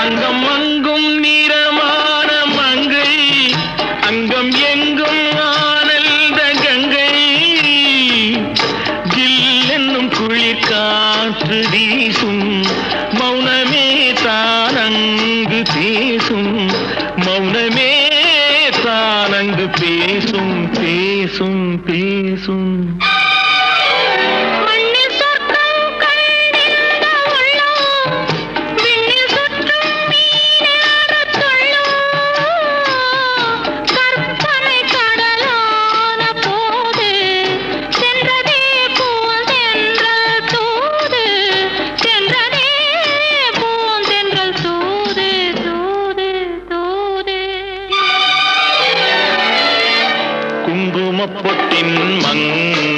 அங்கம் அங்கும் நிறமான மங்கை, அங்கம் எங்கும் ஆனந்த கங்கை. ஜில் என்னும் குளிர் காற்று வீசும், மௌனமே தானங்கு பேசும், மௌனமே தானங்கு பேசும் பேசும் பேசும். குங்குமப்பொட்டின் மங்கை